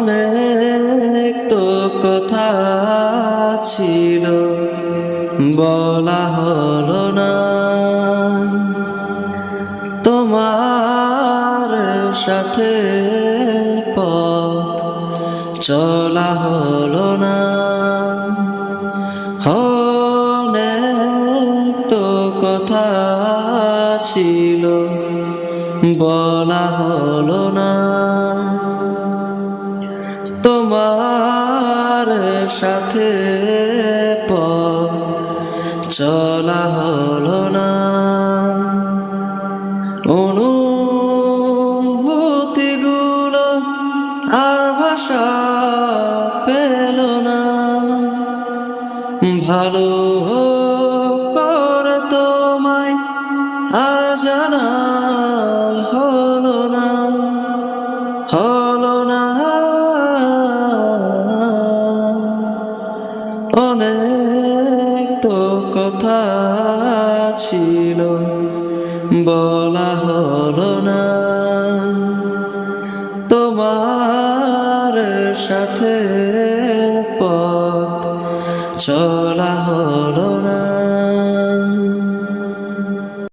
অনেক তো কথা ছিল বলা হলো না, তোমার সাথে পথ চলা হলো না। অনেক তো কথা ছিল বলা হলো না, তোমার সাথে পথ চলা হলো না। অনুভূতিগুলো আর ভাষা পেল না, ভালো করে তোমায় আর জানা হলো না, হলো না। অনেক তো কথা ছিল বলা হলো না, তোমার সাথে পথ চলা হলো